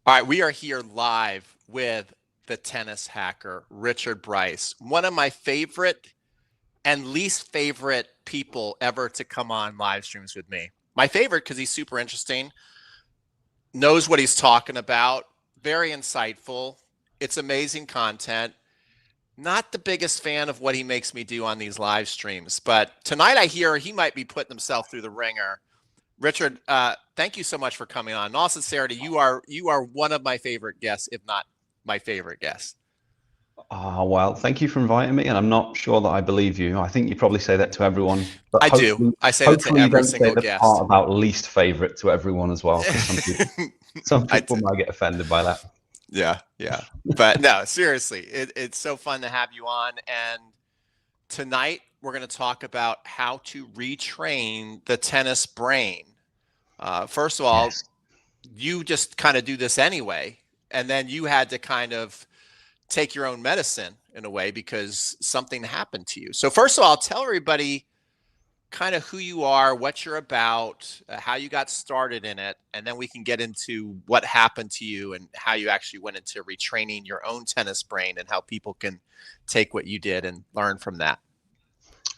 All right, we are here live with the tennis hacker, Richard Bryce, one of my favorite and least favorite people ever to come on live streams with me. My favorite because he's super interesting, knows what he's talking about, very insightful. It's amazing content. Not the biggest fan of what he makes me do on these live streams, but tonight I hear he might be putting himself through the ringer. Richard, thank you so much for coming on. In all sincerity, you are one of my favorite guests, if not my favorite guest. Well, thank you for inviting me, and I'm not sure that I believe you. I think you probably say that to everyone, but I do. hopefully, I say that to hopefully you every don't say single the part guest. about least favorite to everyone as well, because some I people might get offended by that. yeah. But no, seriously, it's so fun to have you on. And tonight we're going to talk about how to retrain the tennis brain. First of all, Yes. you just kind of do this anyway, and then you had to kind of take your own medicine in a way because something happened to you. So first of all, tell everybody kind of who you are, what you're about, how you got started in it, and then we can get into what happened to you and how you actually went into retraining your own tennis brain and how people can take what you did and learn from that.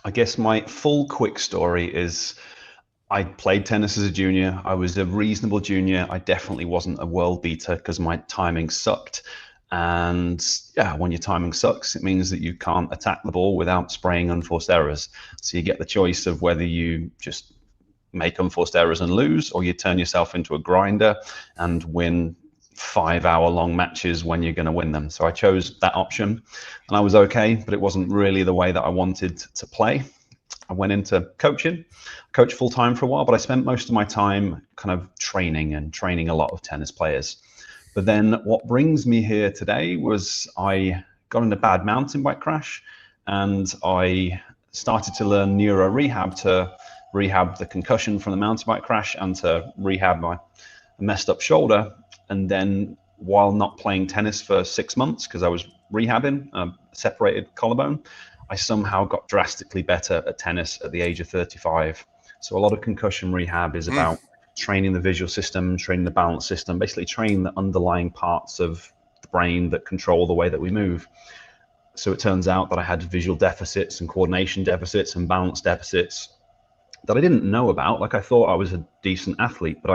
I guess my full quick story is I played tennis as a junior. I was a reasonable junior. I definitely wasn't a world beater because my timing sucked. And yeah, when your timing sucks, it means that you can't attack the ball without spraying unforced errors. So you get the choice of whether you just make unforced errors and lose, or you turn yourself into a grinder and win 5 hour long matches when you're going to win them. So I chose that option and I was okay, but it wasn't really the way that I wanted to play. I went into coaching, coached full time for a while, but I spent most of my time kind of training a lot of tennis players. But then what brings me here today was I got in a bad mountain bike crash and I started to learn neuro rehab to rehab the concussion from the mountain bike crash and to rehab my messed up shoulder. And then while not playing tennis for 6 months, because I was rehabbing a separated collarbone, I somehow got drastically better at tennis at the age of 35. So a lot of concussion rehab is Mm. about training the visual system, training the balance system, basically training the underlying parts of the brain that control the way that we move. So it turns out that I had visual deficits and coordination deficits and balance deficits that I didn't know about. Like I thought I was a decent athlete, but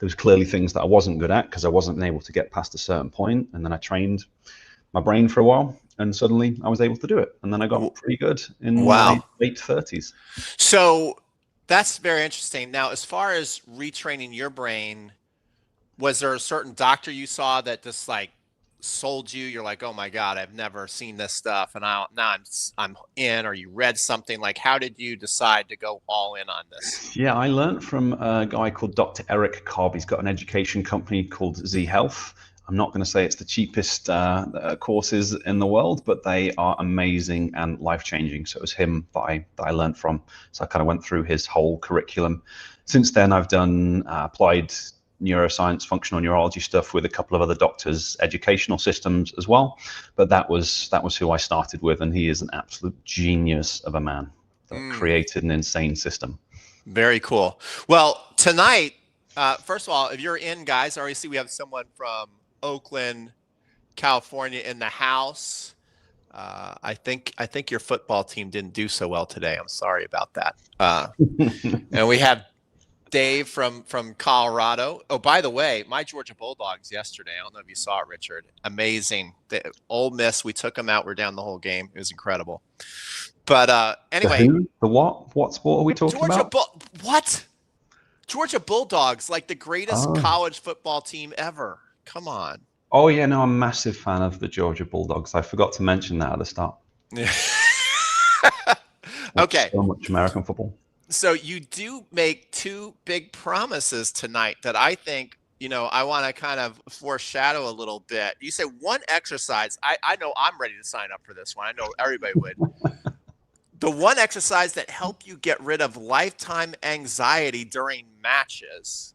there was clearly things that I wasn't good at because I wasn't able to get past a certain point. And then I trained my brain for a while and suddenly I was able to do it. And then I got pretty good in my Wow. late 30s. So that's very interesting. Now, as far as retraining your brain, was there a certain doctor you saw that just like sold you? You're like, oh my God, I've never seen this stuff, and now I'm in. Or you read something like, how did you decide to go all in on this? Yeah, I learned from a guy called Dr. Eric Cobb. He's got an education company called Z Health. I'm not going to say it's the cheapest courses in the world, but they are amazing and life-changing. So it was him that I learned from. So I kind of went through his whole curriculum. Since then, I've done applied neuroscience, functional neurology stuff with a couple of other doctors, educational systems as well. But that was who I started with, and he is an absolute genius of a man that Mm, created an insane system. very cool. Well, tonight, first of all, if you're in, guys, I already see we have someone from Oakland, California in the house. I think your football team didn't do so well today. I'm sorry about that. And we have Dave from Colorado. Oh, by the way, my Georgia Bulldogs yesterday. I don't know if you saw it, Richard. Amazing. The Ole Miss. We took them out. We're down the whole game. It was incredible. But The anyway, who? The what? What sport are we talking Georgia about? Bull. What? Georgia Bulldogs, like the greatest Oh. college football team ever. Come on. Oh yeah, no, I'm a massive fan of the Georgia Bulldogs. I forgot to mention that at the start. Watch Okay. so much American football. So you do make two big promises tonight that I think, I want to kind of foreshadow a little bit. You say one exercise. I know I'm ready to sign up for this one. I know everybody would. The one exercise that help you get rid of lifetime anxiety during matches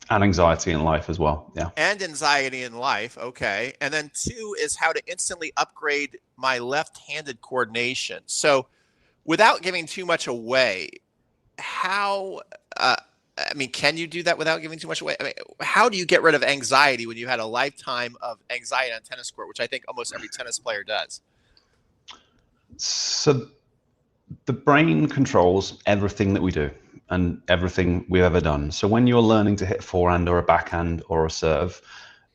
And anxiety in life as well. Yeah. and anxiety in life. Okay. And then two is how to instantly upgrade my left-handed coordination. So without giving too much away, how I mean, can you do that without giving too much away? I mean, how do you get rid of anxiety when you had a lifetime of anxiety on a tennis court, which I think almost every tennis player does? So the brain controls everything that we do and everything we've ever done. So when you're learning to hit a forehand or a backhand or a serve,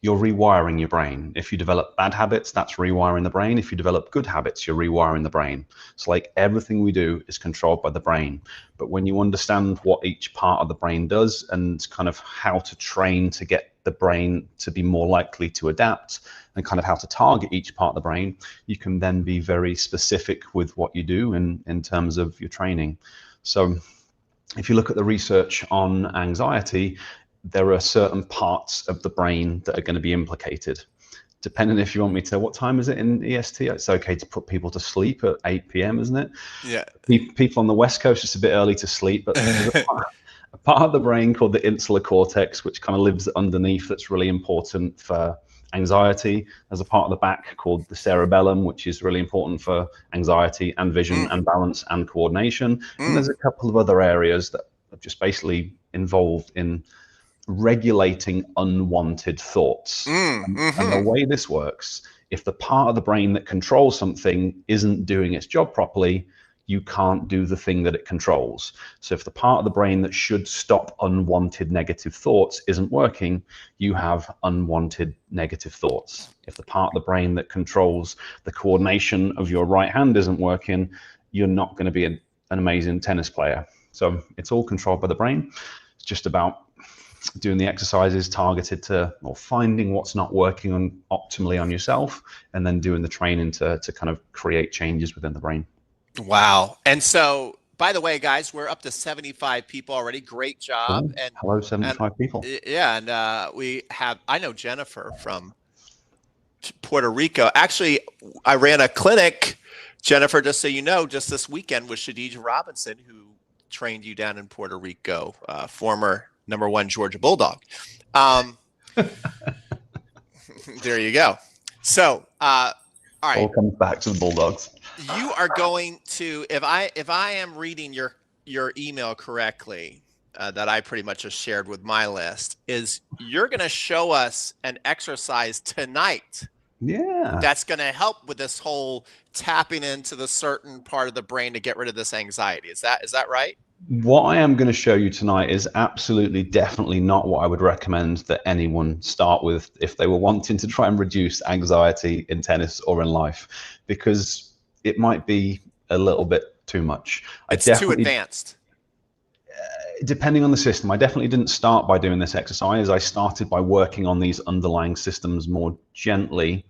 you're rewiring your brain. If you develop bad habits, that's rewiring the brain. If you develop good habits, you're rewiring the brain. It's like everything we do is controlled by the brain. But when you understand what each part of the brain does and kind of how to train to get the brain to be more likely to adapt and kind of how to target each part of the brain, you can then be very specific with what you do in terms of your training. So if you look at the research on anxiety, there are certain parts of the brain that are going to be implicated. Depending if you want me to, what time is it in EST? It's okay to put people to sleep at 8 p.m., isn't it? Yeah. People on the West Coast, it's a bit early to sleep, but there's a part of the brain called the insular cortex, which kind of lives underneath, that's really important for anxiety. There's a part of the back called the cerebellum, which is really important for anxiety and vision and balance and coordination. And there's a couple of other areas that are just basically involved in regulating unwanted thoughts. And the way this works, if the part of the brain that controls something isn't doing its job properly, you can't do the thing that it controls. So if the part of the brain that should stop unwanted negative thoughts isn't working, you have unwanted negative thoughts. If the part of the brain that controls the coordination of your right hand isn't working, you're not going to be an amazing tennis player. So it's all controlled by the brain. It's just about doing the exercises targeted to, or finding what's not working on optimally on yourself, and then doing the training to kind of create changes within the brain. Wow. And so, by the way, guys, we're up to 75 people already. Great job. Cool. Hello, 75 people. Yeah. And we have, I know Jennifer from Puerto Rico. Actually, I ran a clinic, Jennifer, just so you know, just this weekend with Shadija Robinson, who trained you down in Puerto Rico, former #1 Georgia Bulldog. There you go. So, all right. All comes back to the Bulldogs. You are going to, if I am reading your email correctly, that I pretty much just shared with my list, is you're going to show us an exercise tonight. Yeah. That's going to help with this whole tapping into the certain part of the brain to get rid of this anxiety. Is that right? What I am going to show you tonight is absolutely, definitely not what I would recommend that anyone start with if they were wanting to try and reduce anxiety in tennis or in life, because it might be a little bit too much. It's too advanced. Depending on the system, I definitely didn't start by doing this exercise. I started by working on these underlying systems more gently.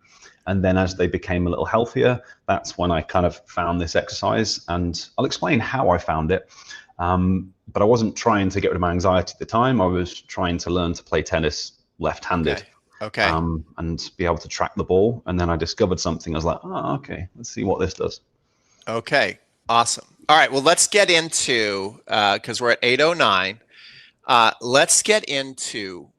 And then as they became a little healthier, that's when I kind of found this exercise. And I'll explain how I found it. But I wasn't trying to get rid of my anxiety at the time. I was trying to learn to play tennis left-handed. Okay. And be able to track the ball. And then I discovered something. I was like, oh, okay, let's see what this does. Okay, awesome. All right, well, let's get into, because we're at 8:09, let's get into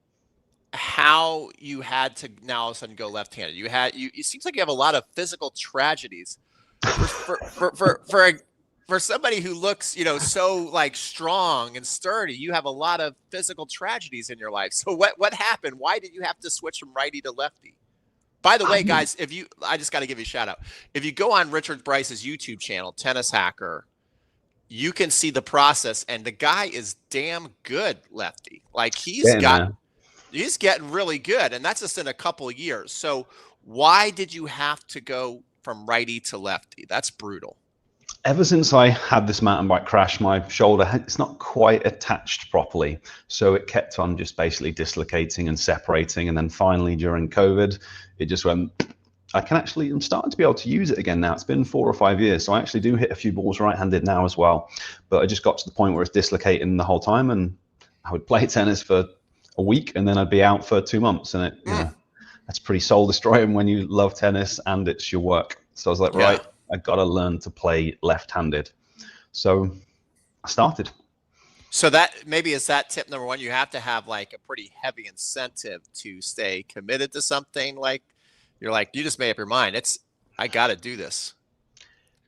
how you had to now all of a sudden go left-handed. It seems like you have a lot of physical tragedies for somebody who looks, so like strong and sturdy. You have a lot of physical tragedies in your life. So what happened? Why did you have to switch from righty to lefty? By the way, guys, I just got to give you a shout out. If you go on Richard Bryce's YouTube channel, Tennis Hacker, you can see the process, and the guy is damn good lefty. Like he's getting really good, and that's just in a couple of years. So why did you have to go from righty to lefty? That's brutal. Ever since I had this mountain bike crash, my shoulder, it's not quite attached properly. So it kept on just basically dislocating and separating. And then finally during COVID, it just went, I'm starting to be able to use it again now. It's been 4 or 5 years. So I actually do hit a few balls right-handed now as well. But I just got to the point where it's dislocating the whole time. And I would play tennis for a week and then I'd be out for 2 months. And that's pretty soul destroying when you love tennis and it's your work. So I was like, right, I got to learn to play left-handed. So I started. So that maybe is that tip number one. You have to have like a pretty heavy incentive to stay committed to something. Like you're like, you just made up your mind. I got to do this.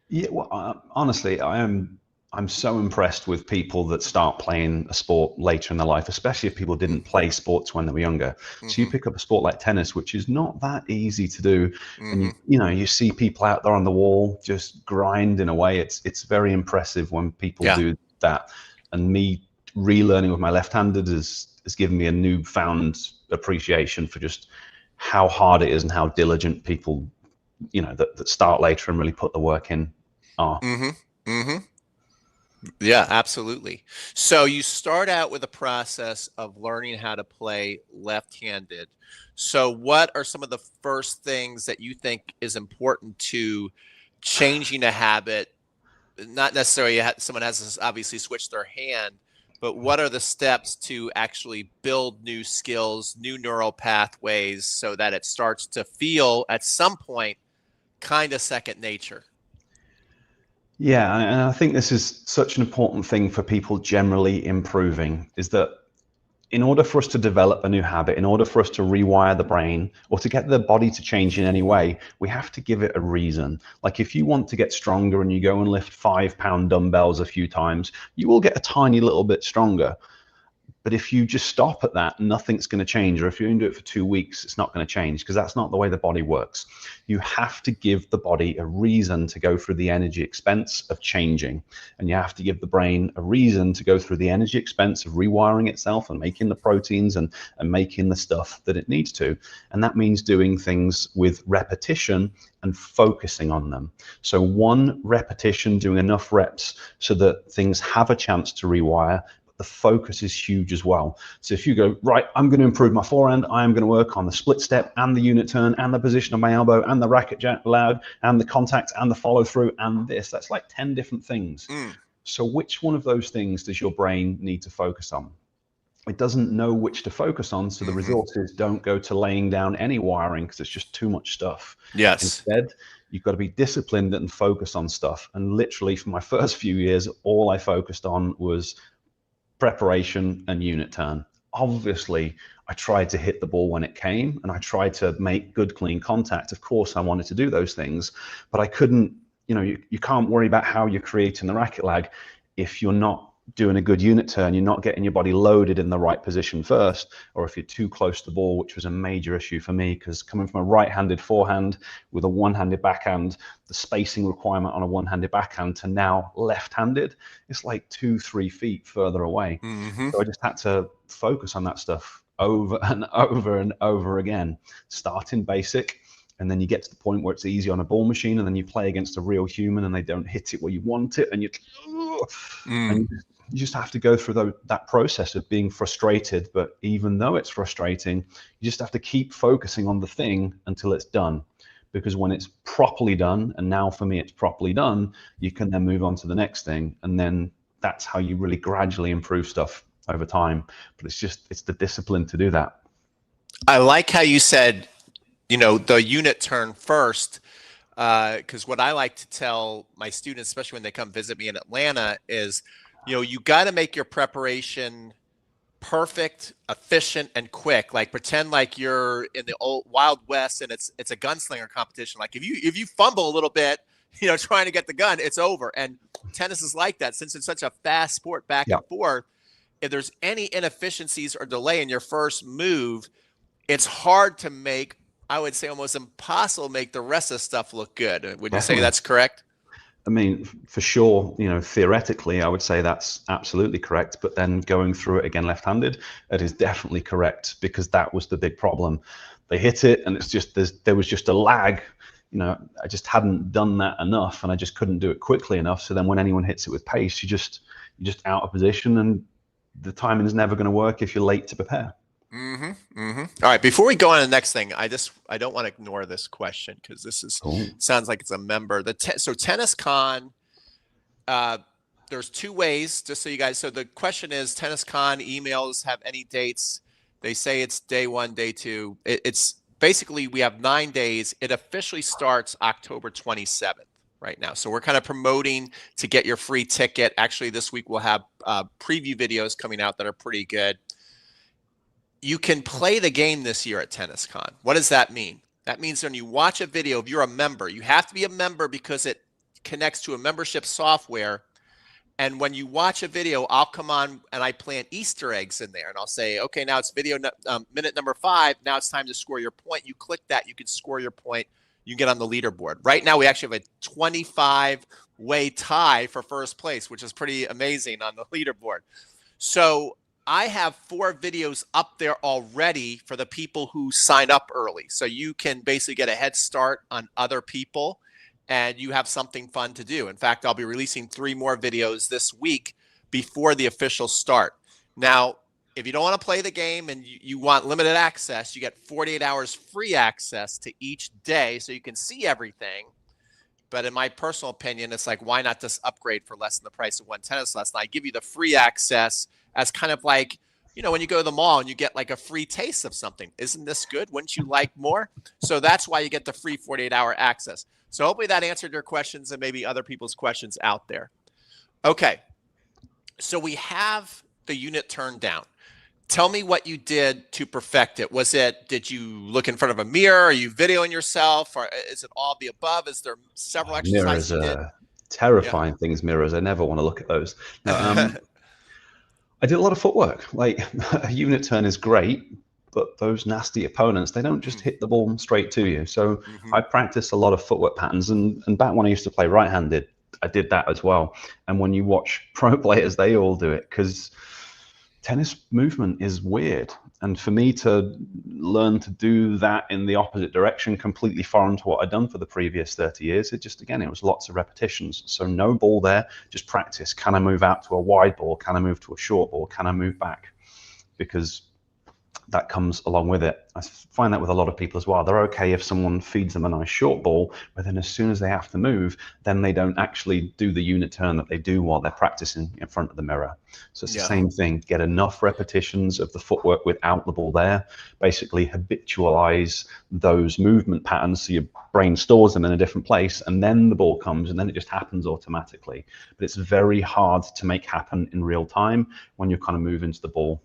Yeah, well, honestly, I'm I'm so impressed with people that start playing a sport later in their life, especially if people didn't play sports when they were younger. So you Mm-hmm. pick up a sport like tennis, which is not that easy to do, and Mm-hmm. you see people out there on the wall just grinding away. It's very impressive when people Yeah. do that. And me relearning with my left-handed has given me a newfound appreciation for just how hard it is and how diligent people, that start later and really put the work in are. Mm-hmm. Mm-hmm. Yeah, absolutely. So you start out with a process of learning how to play left-handed. So what are some of the first things that you think is important to changing a habit? Not necessarily someone has to obviously switch their hand, but what are the steps to actually build new skills, new neural pathways so that it starts to feel at some point kind of second nature? Yeah, and I think this is such an important thing for people generally improving, is that in order for us to develop a new habit, in order for us to rewire the brain or to get the body to change in any way, we have to give it a reason. Like if you want to get stronger and you go and lift 5 pound dumbbells a few times, you will get a tiny little bit stronger. But if you just stop at that, nothing's going to change. Or if you only do it for 2 weeks, it's not going to change, because that's not the way the body works. You have to give the body a reason to go through the energy expense of changing. And you have to give the brain a reason to go through the energy expense of rewiring itself and making the proteins and making the stuff that it needs to. And that means doing things with repetition and focusing on them. So one repetition, doing enough reps so that things have a chance to rewire. The focus is huge as well. So if you go, right, I'm going to improve my forehand, I'm going to work on the split step and the unit turn and the position of my elbow and the racket jack loud and the contact and the follow through and this, that's like 10 different things. So which one of those things does your brain need to focus on? It doesn't know which to focus on, so the Mm-hmm. resources don't go to laying down any wiring because it's just too much stuff. Yes. Instead, you've got to be disciplined and focus on stuff. And literally for my first few years, all I focused on was preparation and unit turn. Obviously, I tried to hit the ball when it came and I tried to make good, clean contact. Of course, I wanted to do those things, but I couldn't, you can't worry about how you're creating the racket lag if you're not doing a good unit turn, you're not getting your body loaded in the right position first, or if you're too close to the ball, which was a major issue for me, because coming from a right-handed forehand with a one-handed backhand, the spacing requirement on a one-handed backhand to now left-handed, it's like 2-3 feet further away. Mm-hmm. So I just had to focus on that stuff over and over and over again, starting basic. And then you get to the point where it's easy on a ball machine, and then you play against a real human and they don't hit it where you want it, and and you just have to go through that process of being frustrated. But even though it's frustrating, you just have to keep focusing on the thing until it's done. Because when it's properly done, and now for me it's properly done, you can then move on to the next thing. And then that's how you really gradually improve stuff over time. But it's the discipline to do that. I like how you said, the unit turn first, because what I like to tell my students, especially when they come visit me in Atlanta, is, you got to make your preparation perfect, efficient, and quick. Like pretend like you're in the old Wild West and it's a gunslinger competition. Like if you fumble a little bit, trying to get the gun, it's over. And tennis is like that, since it's such a fast sport, back Yeah, and forth. If there's any inefficiencies or delay in your first move, it's hard to make, I would say almost impossible to make the rest of the stuff look good. Would you say definitely. that's correct? I mean, for sure, theoretically, I would say that's absolutely correct. But then going through it again left-handed, it is definitely correct, because that was the big problem. They hit it, and it's just there was just a lag. I just hadn't done that enough, and I just couldn't do it quickly enough. So then when anyone hits it with pace, you're just out of position, and the timing is never going to work if you're late to prepare. Mm-hmm. Mm-hmm. All right. Before we go on to the next thing, I don't want to ignore this question, because this Cool. sounds like it's a member. So Tennis Con, there's two ways, just so you guys. So the question is, Tennis Con emails have any dates? They say it's day 1, day 2. It's basically, we have 9 days. It officially starts October 27th right now. So we're kind of promoting to get your free ticket. Actually, this week we'll have preview videos coming out that are pretty good. You can play the game this year at Tennis Con. What does that mean? That means when you watch a video, if you're a member, you have to be a member because it connects to a membership software. And when you watch a video, I'll come on and I plant Easter eggs in there, and I'll say, okay, now it's video minute number 5. Now it's time to score your point. You click that, you can score your point. You get on the leaderboard. Right now, we actually have a 25-way tie for first place, which is pretty amazing on the leaderboard. So I have 4 videos up there already for the people who sign up early. So you can basically get a head start on other people, and you have something fun to do. In fact, I'll be releasing 3 more videos this week before the official start. Now, if you don't want to play the game and you want limited access, you get 48 hours free access to each day so you can see everything. But in my personal opinion, it's like, why not just upgrade for less than the price of one tennis lesson? I give you the free access as kind of like, you know, when you go to the mall and you get like a free taste of something. Isn't this good? Wouldn't you like more? So that's why you get the free 48-hour access. So hopefully that answered your questions and maybe other people's questions out there. Okay, so we have the unit turned down. Tell me what you did to perfect it. Did you look in front of a mirror? Are you videoing yourself? Or is it all the above? Is there several exercises you did? Terrifying things, mirrors. I never want to look at those. No, I did a lot of footwork. Like, a unit turn is great, but those nasty opponents, they don't just hit the ball straight to you. So I practiced a lot of footwork patterns. And back when I used to play right-handed, I did that as well. And when you watch pro players, they all do it, because tennis movement is weird. And for me to learn to do that in the opposite direction, completely foreign to what I'd done for the previous 30 years, it was lots of repetitions. So no ball there, just practice. Can I move out to a wide ball? Can I move to a short ball? Can I move back? Because that comes along with it. I find that with a lot of people as well. They're okay if someone feeds them a nice short ball, but then as soon as they have to move, then they don't actually do the unit turn that they do while they're practicing in front of the mirror. So it's the same thing. Get enough repetitions of the footwork without the ball there. Basically habitualize those movement patterns so your brain stores them in a different place, and then the ball comes, and then it just happens automatically. But it's very hard to make happen in real time when you're kind of moving to the ball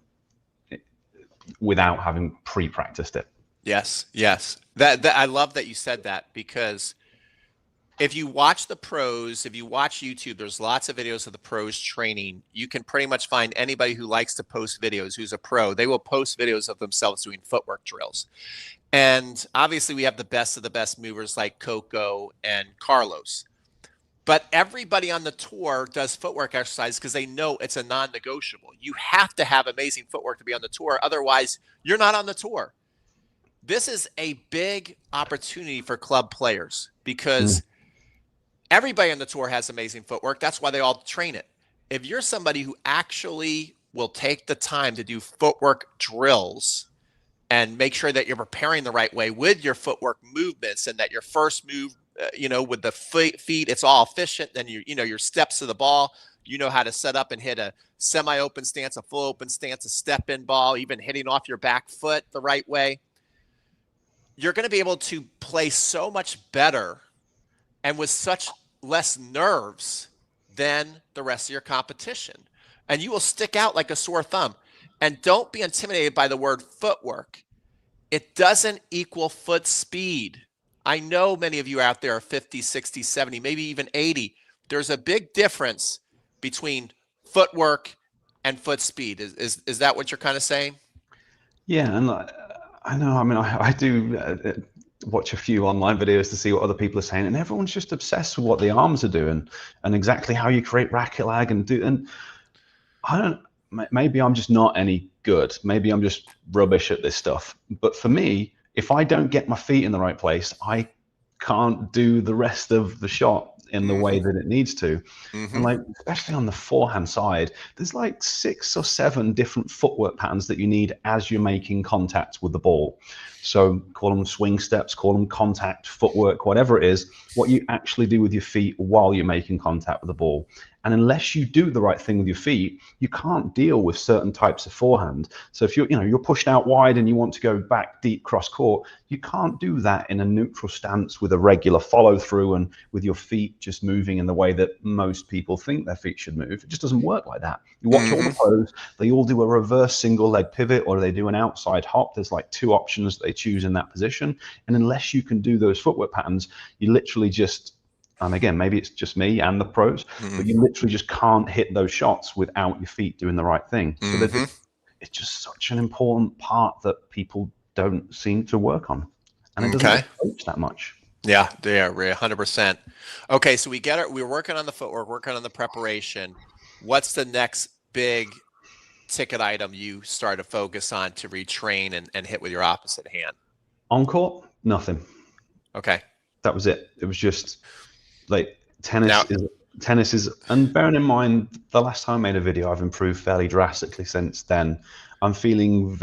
without having pre-practiced it. Yes. That I love that you said that, because if you watch the pros, if you watch YouTube, there's lots of videos of the pros training. You can pretty much find anybody who likes to post videos who's a pro. They will post videos of themselves doing footwork drills. And obviously we have the best of the best movers like Coco and Carlos. But everybody on the tour does footwork exercise because they know it's a non-negotiable. You have to have amazing footwork to be on the tour. Otherwise, you're not on the tour. This is a big opportunity for club players because everybody on the tour has amazing footwork. That's why they all train it. If you're somebody who actually will take the time to do footwork drills and make sure that you're preparing the right way with your footwork movements, and that your first move, with the feet, it's all efficient. Then your steps to the ball, you know how to set up and hit a semi-open stance, a full open stance, a step-in ball, even hitting off your back foot the right way. You're going to be able to play so much better and with such less nerves than the rest of your competition. And you will stick out like a sore thumb. And don't be intimidated by the word footwork. It doesn't equal foot speed. I know many of you out there are 50, 60, 70, maybe even 80. There's a big difference between footwork and foot speed. Is that what you're kind of saying? Yeah, and I know. I mean, I do watch a few online videos to see what other people are saying, and everyone's just obsessed with what the arms are doing and exactly how you create racket lag and I don't. Maybe I'm just not any good. Maybe I'm just rubbish at this stuff. But for me, if I don't get my feet in the right place, I can't do the rest of the shot in the way that it needs to. And like, especially on the forehand side, there's like 6 or 7 different footwork patterns that you need as you're making contact with the ball. So call them swing steps, call them contact, footwork, whatever it is, what you actually do with your feet while you're making contact with the ball. And unless you do the right thing with your feet, you can't deal with certain types of forehand. So if you're pushed out wide and you want to go back deep cross court, you can't do that in a neutral stance with a regular follow through and with your feet just moving in the way that most people think their feet should move. It just doesn't work like that. You watch all the pros, they all do a reverse single leg pivot or they do an outside hop. There's like 2 options they choose in that position. And unless you can do those footwork patterns, you literally just And again, maybe it's just me and the pros, but you literally just can't hit those shots without your feet doing the right thing. So it's just such an important part that people don't seem to work on, and it doesn't Okay. get coached that much. Yeah, 100%. Okay, so we're working on the footwork, working on the preparation. What's the next big ticket item you start to focus on to retrain and hit with your opposite hand? On court, nothing. Okay. That was it. It was just like Now, tennis is, and bearing in mind the last time I made a video, I've improved fairly drastically since then. I'm feeling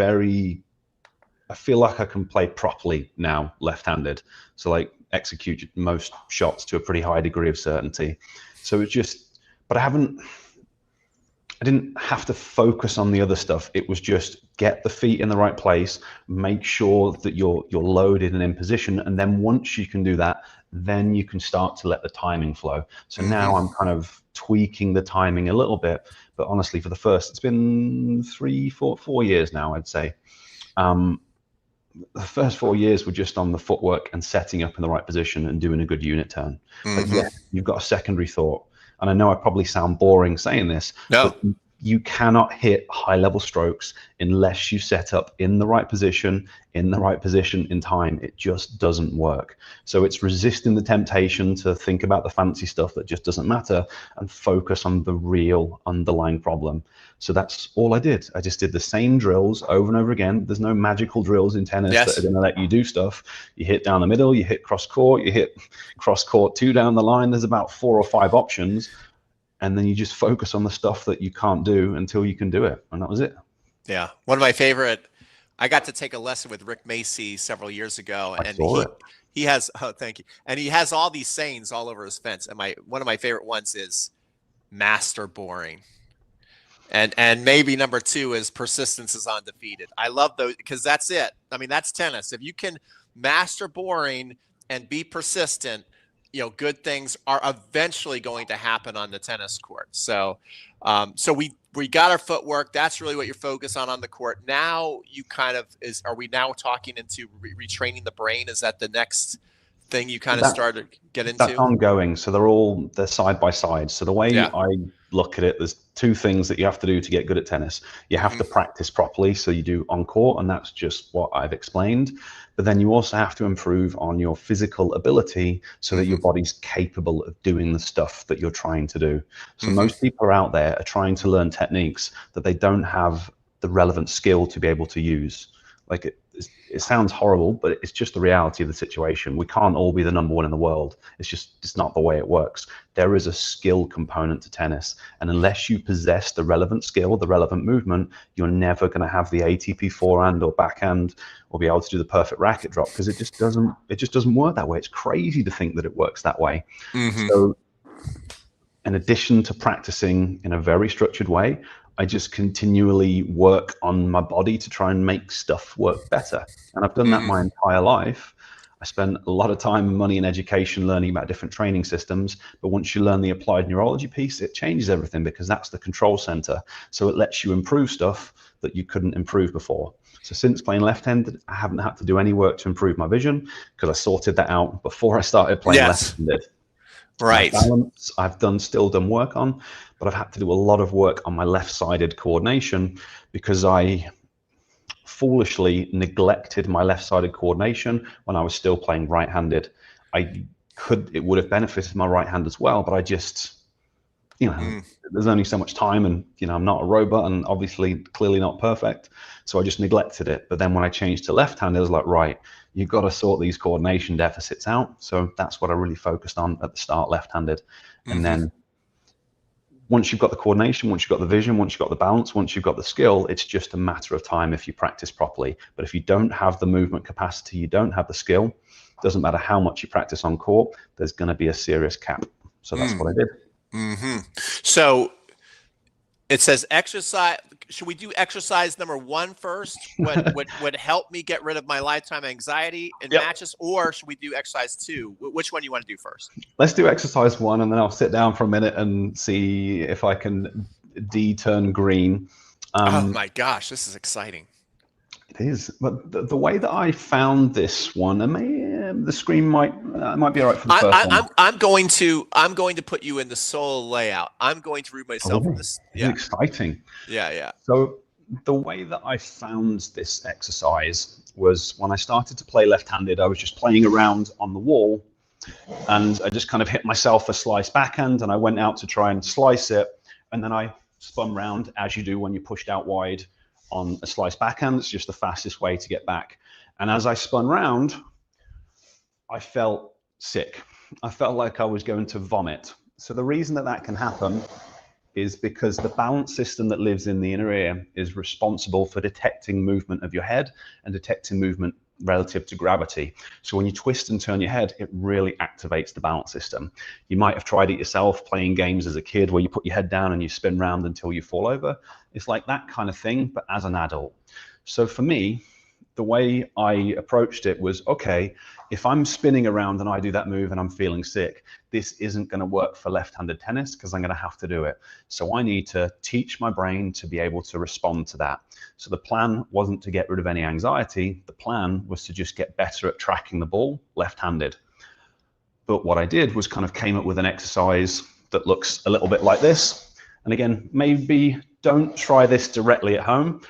I feel like I can play properly now left-handed. So like execute most shots to a pretty high degree of certainty. So it's just, but I didn't have to focus on the other stuff. It was just get the feet in the right place, make sure that you're loaded and in position, and then once you can do that, then you can start to let the timing flow. So now I'm kind of tweaking the timing a little bit, but honestly, for the first, it's been 4 years now, I'd say. The first 4 years were just on the footwork and setting up in the right position and doing a good unit turn. But yeah, you've got a secondary thought. And I know I probably sound boring saying this, no. but you cannot hit high level strokes unless you set up in the right position, in time. It just doesn't work. So it's resisting the temptation to think about the fancy stuff that just doesn't matter and focus on the real underlying problem. So that's all I did. I just did the same drills over and over again. There's no magical drills in tennis that are going to let you do stuff. You hit down the middle, you hit cross court, you hit cross court 2 down the line. There's about 4 or 5 options. And then you just focus on the stuff that you can't do until you can do it. And that was it. Yeah. One of my favorite, I got to take a lesson with Rick Macy several years ago. And he has, oh, thank you. And he has all these sayings all over his fence. And one of my favorite ones is master boring. And maybe number 2 is persistence is undefeated. I love those because that's it. I mean, that's tennis. If you can master boring and be persistent, good things are eventually going to happen on the tennis court. So, so we got our footwork. That's really what you're focused on the court. Now you are we now talking into retraining the brain? Is that the next thing you kind of started to get into? That's ongoing. So they're side by side. So the way I look at it, there's 2 things that you have to do to get good at tennis. You have to practice properly. So you do on court, and that's just what I've explained. But then you also have to improve on your physical ability so that your body's capable of doing the stuff that you're trying to do. So most people out there are trying to learn techniques that they don't have the relevant skill to be able to use. Like it sounds horrible, but it's just the reality of the situation. We can't all be the number 1 in the world. It's not the way it works. There is a skill component to tennis, and unless you possess the relevant skill, the relevant movement, you're never going to have the ATP forehand or backhand or be able to do the perfect racket drop, because it just doesn't work that way. It's crazy to think that it works that way. So in addition to practicing in a very structured way, I just continually work on my body to try and make stuff work better. And I've done that my entire life. I spent a lot of time and money in education learning about different training systems. But once you learn the applied neurology piece, it changes everything, because that's the control center. So it lets you improve stuff that you couldn't improve before. So since playing left-handed, I haven't had to do any work to improve my vision, because I sorted that out before I started playing left-handed. Right. My balance, still done work on, but I've had to do a lot of work on my left-sided coordination, because I foolishly neglected my left-sided coordination when I was still playing right-handed. It would have benefited my right hand as well, but I just, there's only so much time, and I'm not a robot, and obviously clearly not perfect, so I just neglected it. But then when I changed to left-handed, I was like, right, you've got to sort these coordination deficits out. So that's what I really focused on at the start, left-handed. And then once you've got the coordination, once you've got the vision, once you've got the balance, once you've got the skill, it's just a matter of time if you practice properly. But if you don't have the movement capacity, you don't have the skill, doesn't matter how much you practice on court, there's going to be a serious cap. So that's what I did. So it says exercise. Should we do exercise number 1 first? Would help me get rid of my lifetime anxiety in matches, or should we do exercise 2? Which one do you want to do first? Let's do exercise 1, and then I'll sit down for a minute and see if I can turn green. Oh my gosh, this is exciting. It is, but the way that I found this one, the screen might be all right for the first one. I'm going to put you in the solo layout. I'm going to remove myself from this. This is exciting. Yeah. So the way that I found this exercise was when I started to play left-handed, I was just playing around on the wall, and I just kind of hit myself a slice backhand, and I went out to try and slice it, and then I spun round, as you do when you're pushed out wide on a slice backhand. It's just the fastest way to get back. And as I spun round, I felt sick. I felt like I was going to vomit. So the reason that that can happen is because the balance system that lives in the inner ear is responsible for detecting movement of your head and detecting movement relative to gravity. So when you twist and turn your head, it really activates the balance system. You might have tried it yourself playing games as a kid where you put your head down and you spin round until you fall over. It's like that kind of thing, but as an adult. So for me, the way I approached it was, okay, if I'm spinning around and I do that move and I'm feeling sick, this isn't going to work for left-handed tennis because I'm going to have to do it. So I need to teach my brain to be able to respond to that. So the plan wasn't to get rid of any anxiety. The plan was to just get better at tracking the ball left-handed. But what I did was kind of came up with an exercise that looks a little bit like this. And again, maybe don't try this directly at home.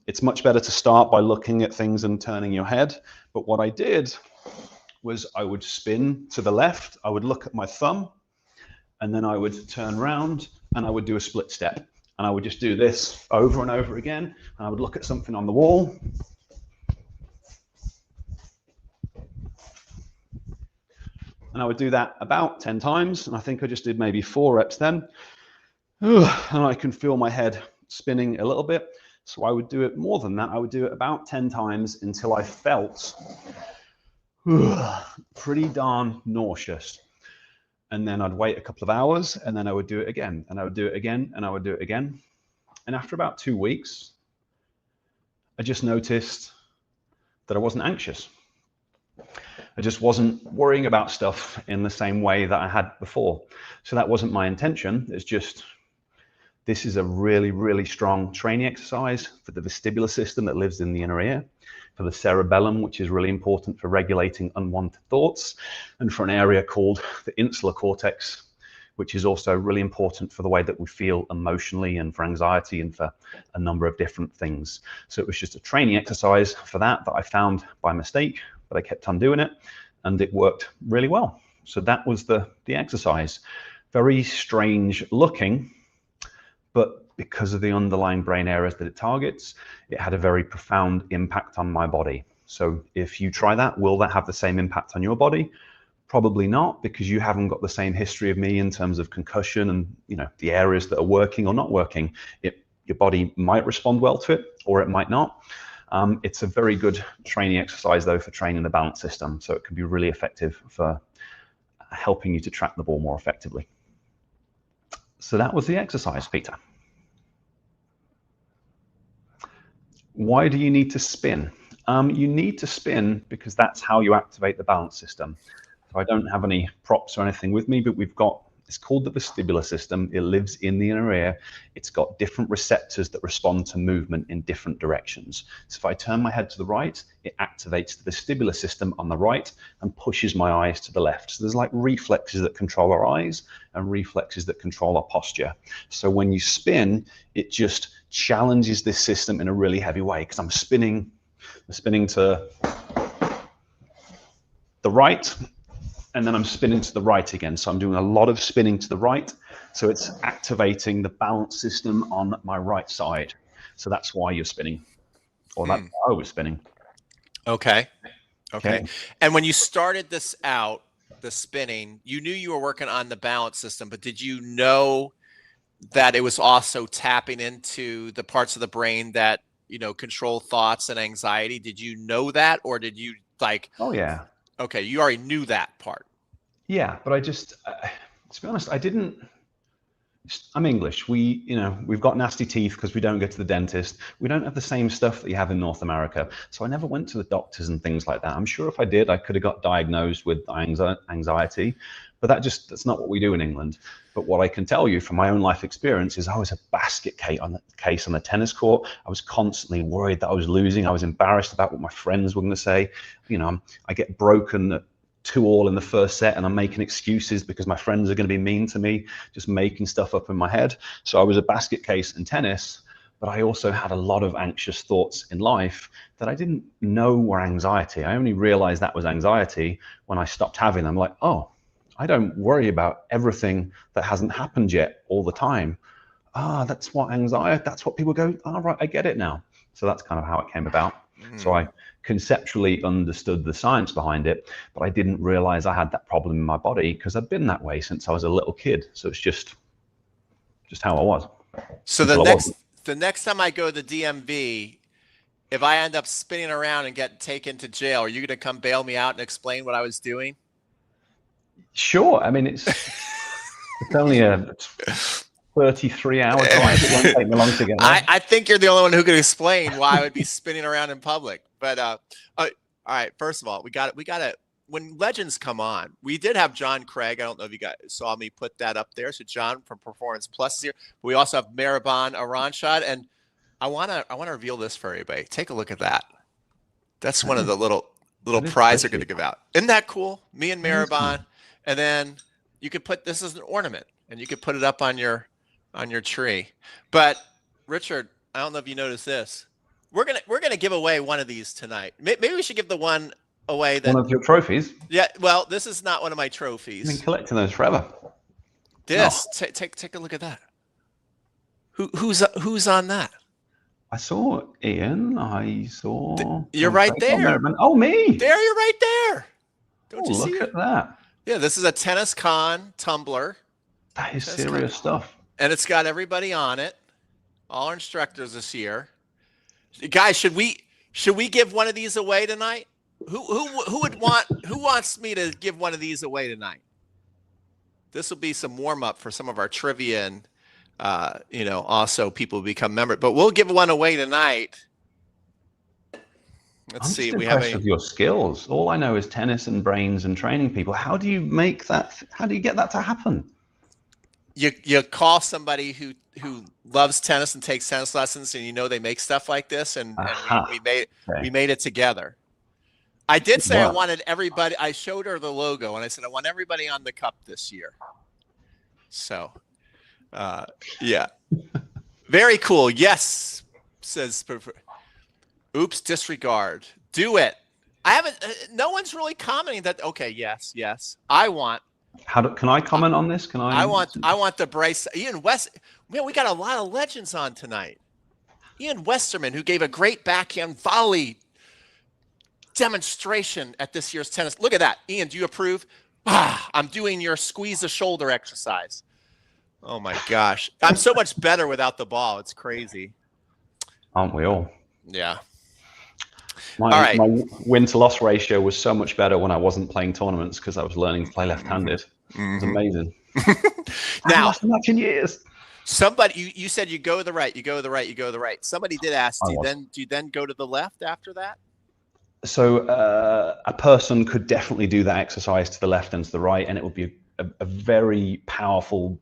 It's much better to start by looking at things and turning your head. But what I did was I would spin to the left, I would look at my thumb, and then I would turn around and I would do a split step. And I would just do this over and over again. And I would look at something on the wall. And I would do that about 10 times. And I think I just did maybe 4 reps then. And I can feel my head spinning a little bit. So I would do it more than that. I would do it about 10 times until I felt pretty darn nauseous. And then I'd wait a couple of hours and then I would do it again and I would do it again and I would do it again. And after about 2 weeks, I just noticed that I wasn't anxious. I just wasn't worrying about stuff in the same way that I had before. So that wasn't my intention. It's just, this is a really, really strong training exercise for the vestibular system that lives in the inner ear, for the cerebellum, which is really important for regulating unwanted thoughts, and for an area called the insular cortex, which is also really important for the way that we feel emotionally and for anxiety and for a number of different things. So it was just a training exercise for that I found by mistake, but I kept on doing it and it worked really well. So that was the exercise. Very strange looking, but because of the underlying brain areas that it targets, it had a very profound impact on my body. So if you try that, will that have the same impact on your body? Probably not, because you haven't got the same history of me in terms of concussion and the areas that are working or not working. Your body might respond well to it, or it might not. It's a very good training exercise, though, for training the balance system. So it can be really effective for helping you to track the ball more effectively. So that was the exercise, Peter. Why do you need to spin? You need to spin because that's how you activate the balance system. So I don't have any props or anything with me, but we've got, it's called the vestibular system. It lives in the inner ear. It's got different receptors that respond to movement in different directions. So if I turn my head to the right, it activates the vestibular system on the right and pushes my eyes to the left. So there's like reflexes that control our eyes and reflexes that control our posture. So when you spin, it just challenges this system in a really heavy way because I'm spinning to the right, and then I'm spinning to the right again. So I'm doing a lot of spinning to the right. So it's activating the balance system on my right side. So that's why you're spinning, or that's why I was spinning. Okay. And when you started this out, the spinning, you knew you were working on the balance system, but did you know that it was also tapping into the parts of the brain that, control thoughts and anxiety? Did you know that, or did you Oh yeah. Okay, you already knew that part. Yeah, but I just, to be honest, I didn't I'm English. We've got nasty teeth because we don't go to the dentist. We don't have the same stuff that you have in North America. So I never went to the doctors and things like that. I'm sure if I did, I could have got diagnosed with anxiety, but that's not what we do in England. But what I can tell you from my own life experience is I was a basket case on the tennis court. I was constantly worried that I was losing. I was embarrassed about what my friends were going to say. I get broken at 2-2 in the first set and I'm making excuses because my friends are going to be mean to me, just making stuff up in my head. So I was a basket case in tennis, but I also had a lot of anxious thoughts in life that I didn't know were anxiety. I only realized that was anxiety when I stopped having them. Like, oh, I don't worry about everything that hasn't happened yet all the time. That's what people go, all right, I get it now. So that's kind of how it came about. So I conceptually understood the science behind it, but I didn't realize I had that problem in my body because I've been that way since I was a little kid. So it's just how I was. So the next time I go to the DMV, if I end up spinning around and get taken to jail, are you going to come bail me out and explain what I was doing? Sure. I mean, it's only a 33-hour drive. It won't take me long to get there. I think you're the only one who could explain why I would be spinning around in public. But all right. First of all, we got to when legends come on. We did have John Craig. I don't know if you guys saw me put that up there. So John from Performance Plus is here. We also have Maribon Aranshad, and I want to reveal this for everybody. Take a look at that. That's one of the little prize they're going to give out. Isn't that cool? Me and Maribon, and then you could put this as an ornament, and you could put it up on your tree. But Richard, I don't know if you noticed this. We're gonna give away one of these tonight. Maybe we should give the one away that one of your trophies. Yeah, well, this is not one of my trophies. I've been collecting those forever. This take a look at that. Who's on that? I saw Ian. I saw. You're right there. Oh, me. There, you're right there. Don't you see look at that. Yeah, this is a Tennis Con tumbler. That is serious stuff. And it's got everybody on it. All our instructors this year. Guys, should we give one of these away tonight? Who wants me to give one of these away tonight? This will be some warm up for some of our trivia and also people become members. But we'll give one away tonight. Let's see. We have of your skills. All I know is tennis and brains and training people. How do you make that? How do you get that to happen? You call somebody who loves tennis and takes tennis lessons, and they make stuff like this, and we made it together. I did say I wanted everybody. I showed her the logo, and I said I want everybody on the cup this year. So, yeah, very cool. Yes, says. Oops, disregard. Do it. I haven't. No one's really commenting that. Okay, yes. I want. Can I comment on this? Can I? I want the Bryce. Ian West. Man, we got a lot of legends on tonight. Ian Westerman, who gave a great backhand volley demonstration at this year's tennis. Look at that. Ian, do you approve? I'm doing your squeeze the shoulder exercise. Oh my gosh. I'm so much better without the ball. It's crazy. Aren't we all? Yeah. My win-to-loss ratio was so much better when I wasn't playing tournaments because I was learning to play left-handed. It was amazing. Now, I've much in years. Somebody, you said you go to the right, you go to the right, you go to the right. Somebody did ask, do you then go to the left after that? So a person could definitely do that exercise to the left and to the right, and it would be a very powerful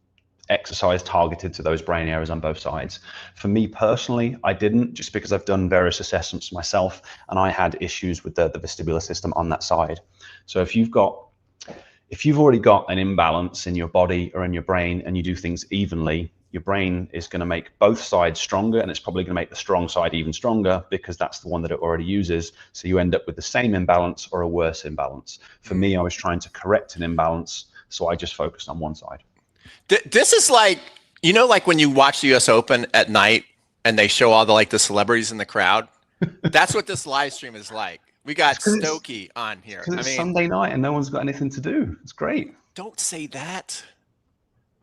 exercise targeted to those brain areas on both sides. For me personally, I didn't, just because I've done various assessments myself, and I had issues with the vestibular system on that side. So if you've already got an imbalance in your body or in your brain, and you do things evenly, your brain is going to make both sides stronger, and it's probably going to make the strong side even stronger because that's the one that it already uses. So you end up with the same imbalance or a worse imbalance. For me, I was trying to correct an imbalance, so I just focused on one side. This is like, like when you watch the US Open at night and they show all the celebrities in the crowd. That's what this live stream is like. We got Stokey on here. It's Sunday night and no one's got anything to do. It's great. Don't say that.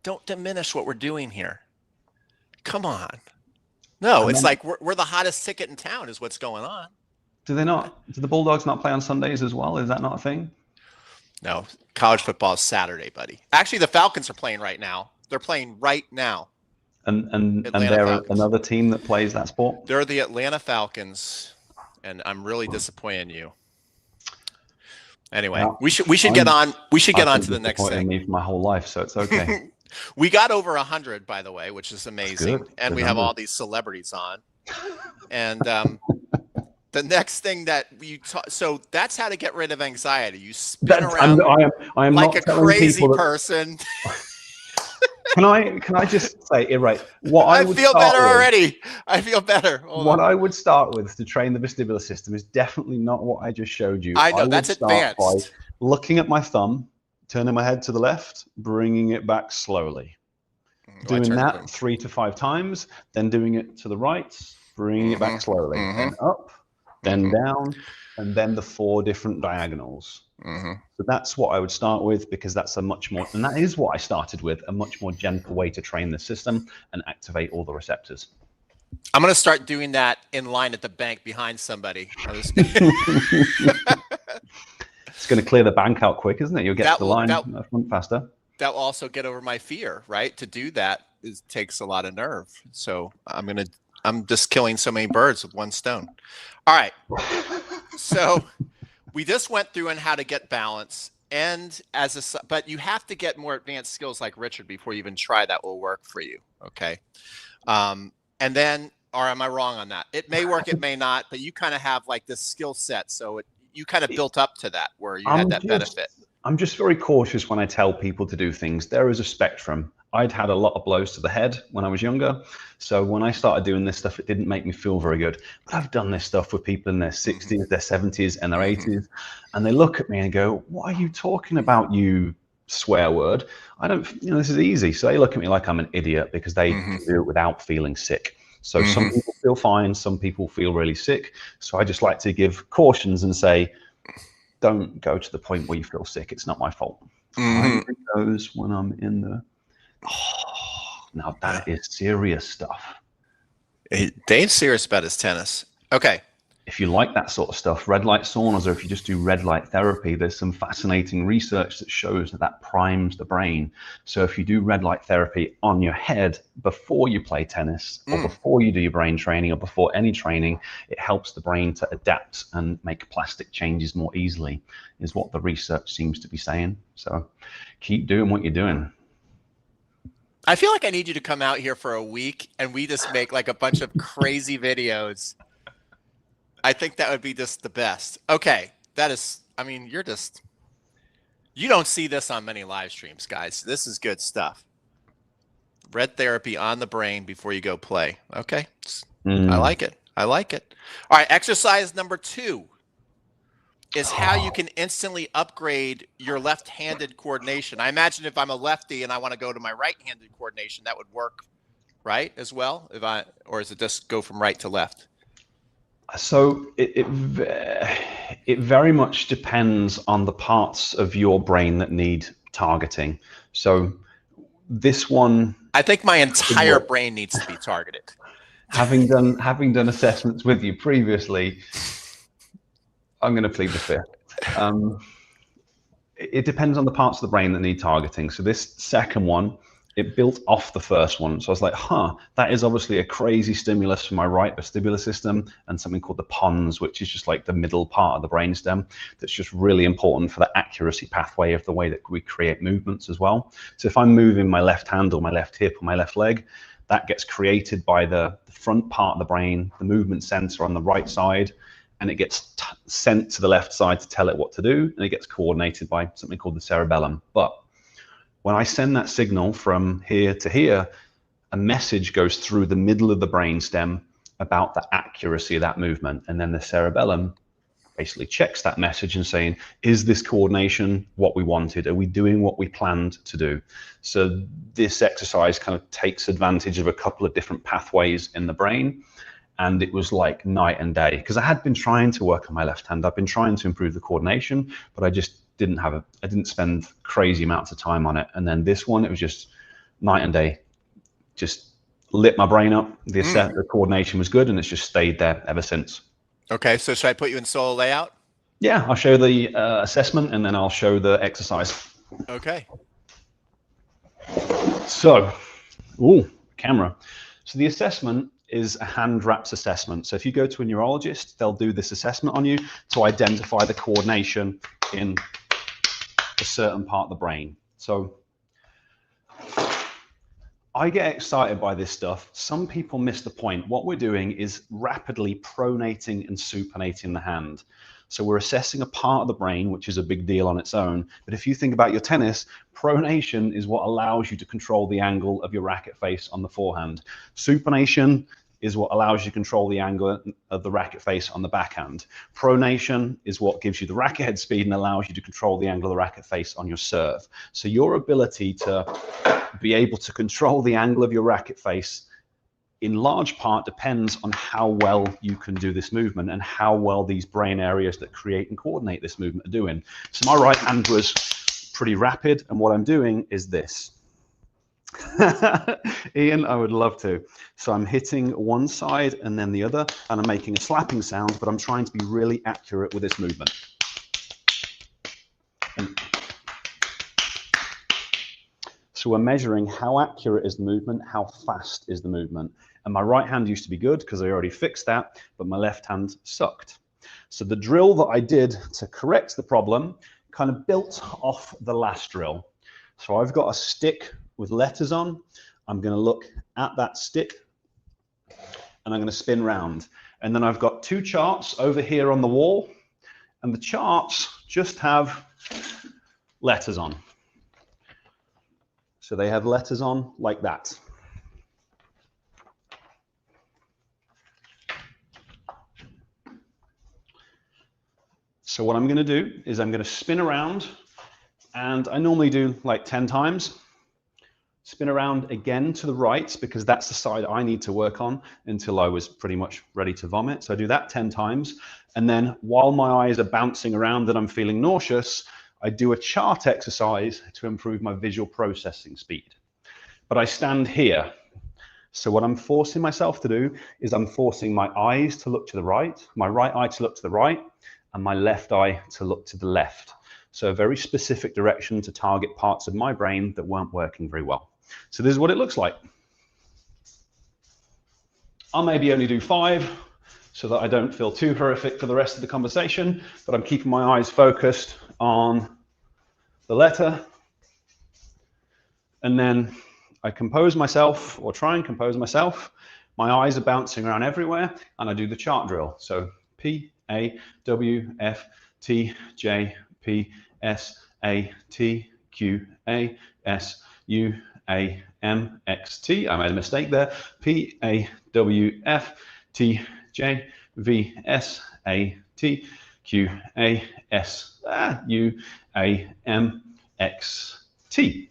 Don't diminish what we're doing here. Come on. No, it's like we're the hottest ticket in town is what's going on. Do the Bulldogs not play on Sundays as well? Is that not a thing? No, college football is Saturday, buddy. Actually, the Falcons are playing right now. They're playing right now. And Atlanta they're Falcons. another team that plays that sport? They're the Atlanta Falcons, and I'm really disappointing you. Anyway, Well, we should get on. We should get I've on been to the next disappointing thing. me for my whole life, so it's okay. We got over 100, by the way, which is amazing, Good. and Good we have number. all these celebrities on. And the next thing that so that's how to get rid of anxiety. You spin around I am like not a telling crazy people that, person. Can I just say, right, what I I would feel start better with, already. I feel better. Hold what on. I would start with to train the vestibular system is definitely not what I just showed you. I know would that's start by advanced. looking at my thumb, turning my head to the left, bringing it back slowly. Doing that 3 to 5 times, then doing it to the right, bringing it back slowly, then up, then down, and then the 4 different diagonals. So that's what I would start with, because that's a much more, and that is what I started with, a much more gentle way to train the system and activate all the receptors. I'm going to start doing that in line at the bank behind somebody. It's going to clear the bank out quick, isn't it? You'll get to the line front faster. That'll also get over my fear, right? To do that takes a lot of nerve. So I'm just killing so many birds with one stone. All right. So we just went through on how to get balance, and but you have to get more advanced skills like Richard before you even try that will work for you. Okay. And then, or am I wrong on that? It may work, it may not, but you kind of have like this skill set. So you kind of built up to that where you had that benefit. I'm just very cautious when I tell people to do things. There is a spectrum. I'd had a lot of blows to the head when I was younger. So when I started doing this stuff, it didn't make me feel very good. But I've done this stuff with people in their 60s, their 70s, and their 80s. And they look at me and go, "What are you talking about, you swear word? I don't, this is easy." So they look at me like I'm an idiot because they do it without feeling sick. So some people feel fine, some people feel really sick. So I just like to give cautions and say, don't go to the point where you feel sick. It's not my fault. 5 goes when I'm in the... Oh, now that is serious stuff. Dave's serious about his tennis. Okay. If you like that sort of stuff, red light saunas, or if you just do red light therapy, there's some fascinating research that shows that primes the brain. So if you do red light therapy on your head before you play tennis, or before you do your brain training, or before any training, it helps the brain to adapt and make plastic changes more easily, is what the research seems to be saying. So keep doing what you're doing. I feel like I need you to come out here for a week and we just make like a bunch of crazy videos. I think that would be just the best. Okay. That is, I mean, you don't see this on many live streams, guys. This is good stuff. Red therapy on the brain before you go play. Okay. I like it. I like it. All right. Exercise number 2 is how you can instantly upgrade your left-handed coordination. I imagine if I'm a lefty and I want to go to my right-handed coordination, that would work, right, as well? Or is it just go from right to left? So it very much depends on the parts of your brain that need targeting. So this one, I think my entire brain needs to be targeted. Having done assessments with you previously, I'm going to plead the fifth. It depends on the parts of the brain that need targeting. So this second one, it built off the first one. So I was like, that is obviously a crazy stimulus for my right vestibular system, and something called the pons, which is just like the middle part of the brainstem. That's just really important for the accuracy pathway of the way that we create movements as well. So if I'm moving my left hand or my left hip or my left leg, that gets created by the front part of the brain, the movement sensor on the right side, and it gets sent to the left side to tell it what to do, and it gets coordinated by something called the cerebellum. But when I send that signal from here to here, a message goes through the middle of the brainstem about the accuracy of that movement, and then the cerebellum basically checks that message and saying, is this coordination what we wanted? Are we doing what we planned to do? So this exercise kind of takes advantage of a couple of different pathways in the brain. And it was like night and day, because I had been trying to work on my left hand. I've been trying to improve the coordination, but I just I didn't spend crazy amounts of time on it. And then this one, it was just night and day, just lit my brain up. The coordination was good, and it's just stayed there ever since. Okay, so should I put you in solo layout? Yeah, I'll show the assessment, and then I'll show the exercise. Okay. So, ooh, camera. So the assessment is a hand wraps assessment. So if you go to a neurologist, they'll do this assessment on you to identify the coordination in a certain part of the brain. So I get excited by this stuff. Some people miss the point. What we're doing is rapidly pronating and supinating the hand. So we're assessing a part of the brain, which is a big deal on its own. But if you think about your tennis, pronation is what allows you to control the angle of your racket face on the forehand. Supination is what allows you to control the angle of the racket face on the backhand. Pronation is what gives you the racket head speed and allows you to control the angle of the racket face on your serve. So your ability to be able to control the angle of your racket face in large part depends on how well you can do this movement and how well these brain areas that create and coordinate this movement are doing. So my right hand was pretty rapid, and what I'm doing is this. Ian, I would love to. So I'm hitting one side and then the other, and I'm making a slapping sound, but I'm trying to be really accurate with this movement. So we're measuring how accurate is the movement, how fast is the movement. And my right hand used to be good because I already fixed that, but my left hand sucked. So the drill that I did to correct the problem kind of built off the last drill. So I've got a stick with letters on. I'm going to look at that stick and I'm going to spin round. And then I've got two charts over here on the wall, and the charts just have letters on. So they have letters on like that. So what I'm going to do is I'm going to spin around, and I normally do like 10 times. Spin around again to the right because that's the side I need to work on until I was pretty much ready to vomit. So I do that 10 times. And then while my eyes are bouncing around and I'm feeling nauseous, I do a chart exercise to improve my visual processing speed. But I stand here. So what I'm forcing myself to do is I'm forcing my eyes to look to the right, my right eye to look to the right, and my left eye to look to the left. So a very specific direction to target parts of my brain that weren't working very well. So this is what it looks like. I'll maybe only do 5 so that I don't feel too horrific for the rest of the conversation, but I'm keeping my eyes focused on the letter. And then I compose myself, or try and compose myself. My eyes are bouncing around everywhere, and I do the chart drill. So P, A, W, F, T, J, P, S, A, T, Q, A, S, U, A, M, X, T. I made a mistake there. P, A, W, F, T, J, V, S, A, T, Q, A, S, U, A, M, X, T.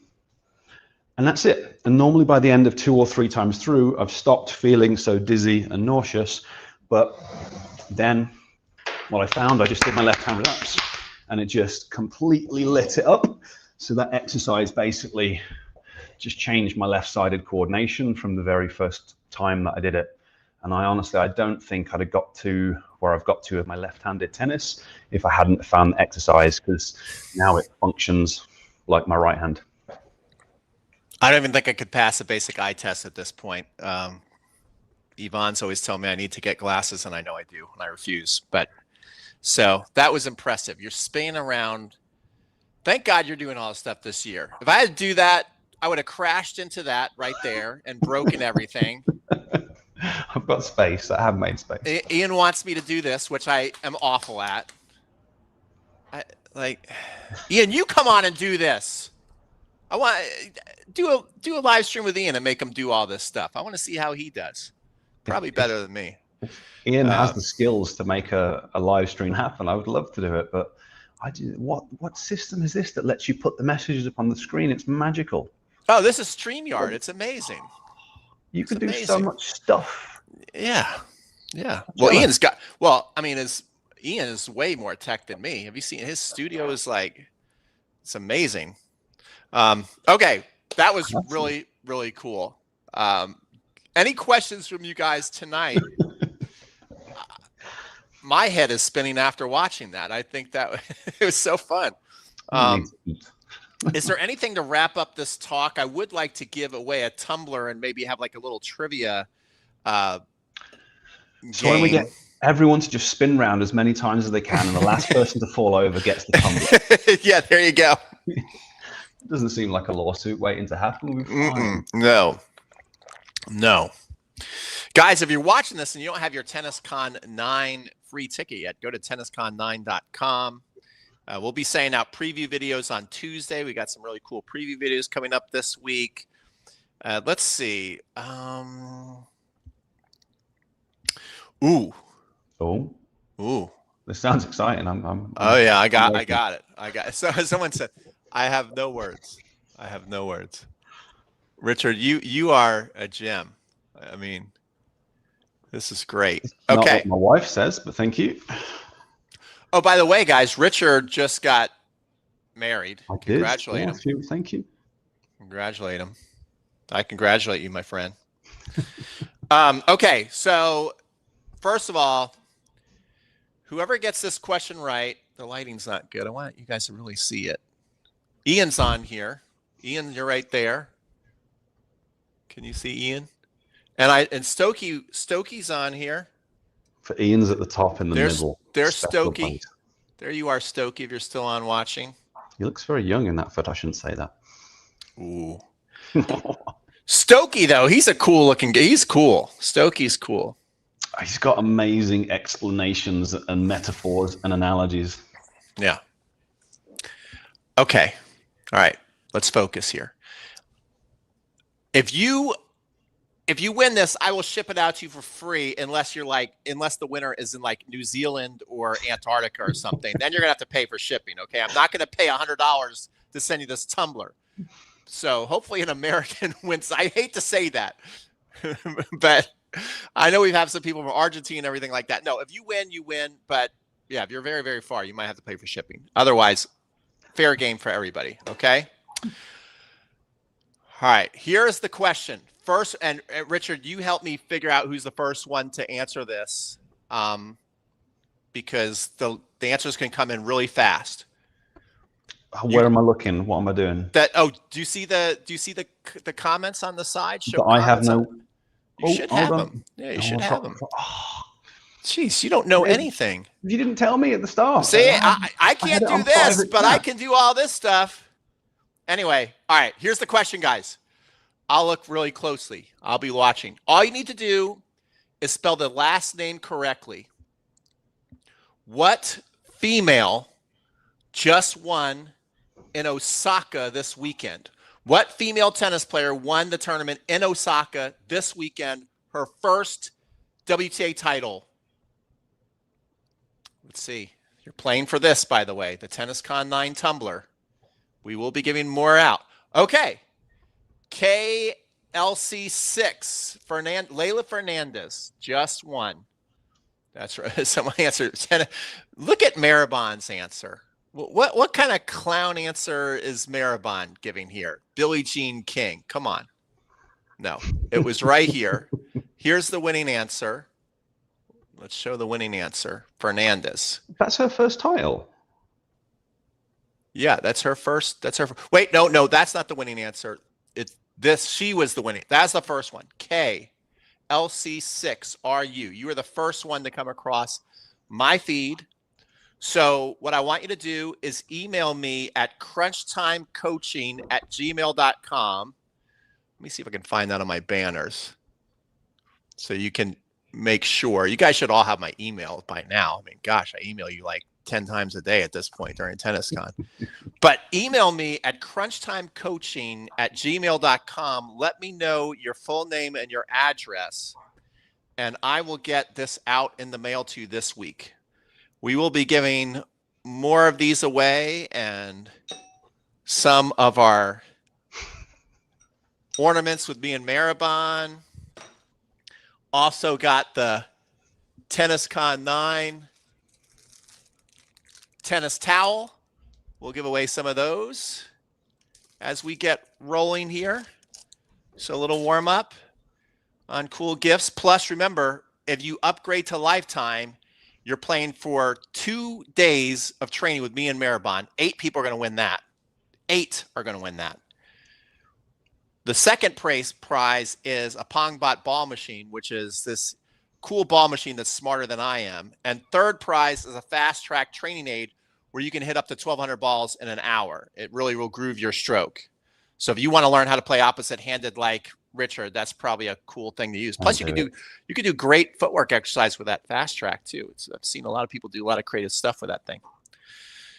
And that's it. And normally by the end of 2 or 3 times through, I've stopped feeling so dizzy and nauseous. But then what I found, I just did my left hand relax and it just completely lit it up. So that exercise basically just changed my left-sided coordination from the very first time that I did it. And I don't think I'd have got to where I've got to with my left-handed tennis if I hadn't found the exercise, because now it functions like my right hand. I don't even think I could pass a basic eye test at this point. Yvonne's always telling me I need to get glasses, and I know I do, and I refuse. But so that was impressive. You're spinning around. Thank God you're doing all this stuff this year. If I had to do that, I would have crashed into that right there and broken everything. I've got space. I have made space. Ian wants me to do this, which I am awful at. Ian, you come on and do this. I want to do a live stream with Ian and make him do all this stuff. I want to see how he does. Probably better than me. Ian has the skills to make a live stream happen. I would love to do it, but what system is this that lets you put the messages up on the screen? It's magical. Oh, this is StreamYard. It's amazing. You can do so much stuff. Yeah. Yeah. Well, Ian is way more tech than me. Have you seen his studio? Is like, it's amazing. Okay. That was really, really cool. Any questions from you guys tonight? My head is spinning after watching that. I think that it was so fun. Is there anything to wrap up this talk? I would like to give away a tumbler and maybe have like a little trivia So when we game. get everyone to just spin round as many times as they can, and the last person to fall over gets the tumbler. Yeah, there you go. It doesn't seem like a lawsuit waiting to happen. We'll be fine. No. Guys, if you're watching this and you don't have your TennisCon 9 free ticket yet, go to tenniscon9.com. We'll be sending out preview videos on Tuesday. We got some really cool preview videos coming up this week. Let's see. Ooh. This sounds exciting. Oh yeah, I got it. So someone said, I have no words. Richard, you are a gem. I mean, this is great. Not Okay. what my wife says, but thank you. Oh, by the way, guys, Richard just got married. I did. Congratulate him. Thank you. Congratulate him. I congratulate you, my friend. Okay, so first of all, whoever gets this question right, the lighting's not good. I want you guys to really see it. Ian's on here. Ian, you're right there. Can you see Ian? And Stokey's on here. For Ian's at the top in the middle. There's Stokey. There you are, Stokey, if you're still on watching. He looks very young in that foot. I shouldn't say that. Ooh. Stokey, though, he's a cool looking guy. He's cool. Stokey's cool. He's got amazing explanations and metaphors and analogies. Yeah. Okay. All right. Let's focus here. If you win this, I will ship it out to you for free unless the winner is in like New Zealand or Antarctica or something. Then you're gonna have to pay for shipping. Okay. I'm not gonna pay $100 to send you this tumbler. So hopefully an American wins. I hate to say that, but I know we have some people from Argentina and everything like that. No, if you win, you win. But yeah, if you're very, very far, you might have to pay for shipping. Otherwise, fair game for everybody. Okay. All right. Here's the question. First, and Richard, you help me figure out who's the first one to answer this, because the answers can come in really fast. Where am I looking? What am I doing? Do you see the comments on the side? But I have no. You should have them. Yeah, you should have them. Jeez, you don't know anything. You didn't tell me at the start. See, I can't do this, but I can do all this stuff. Anyway, all right, here's the question, guys. I'll look really closely. I'll be watching. All you need to do is spell the last name correctly. What female just won in Osaka this weekend? What female tennis player won the tournament in Osaka this weekend, her first WTA title? Let's see. You're playing for this, by the way, the TennisCon 9 tumbler. We will be giving more out. Okay. KLC6, Leylah Fernandez just won. That's right. Someone answered. Look at Maribon's answer. What kind of clown answer is Maribon giving here? Billie Jean King. Come on. No, it was right here. Here's the winning answer. Let's show the winning answer. Fernandez. That's her first title. Yeah, that's her first. Wait, no, that's not the winning answer. It's this. She was the winning. That's the first one. KLC6RU. You were the first one to come across my feed. So what I want you to do is email me at crunchtimecoaching@gmail.com. Let me see if I can find that on my banners. So you can make sure. You guys should all have my email by now. I mean, gosh, I email you like 10 times a day at this point during TennisCon. But email me at crunchtimecoaching@gmail.com. Let me know your full name and your address, and I will get this out in the mail to you this week. We will be giving more of these away and some of our ornaments with me and Maribon. Also got the TennisCon 9 tennis towel. We'll give away some of those as we get rolling here. So a little warm up on cool gifts. Plus, remember, if you upgrade to lifetime, you're playing for 2 days of training with me and Maribon. 8 people are going to win that. 8 are going to win that. The second prize is a Pongbot ball machine, which is this cool ball machine that's smarter than I am. And third prize is a fast track training aid where you can hit up to 1,200 balls in an hour. It really will groove your stroke. So if you want to learn how to play opposite handed like Richard, that's probably a cool thing to use. Plus you can do great footwork exercise with that fast track too. I've seen a lot of people do a lot of creative stuff with that thing.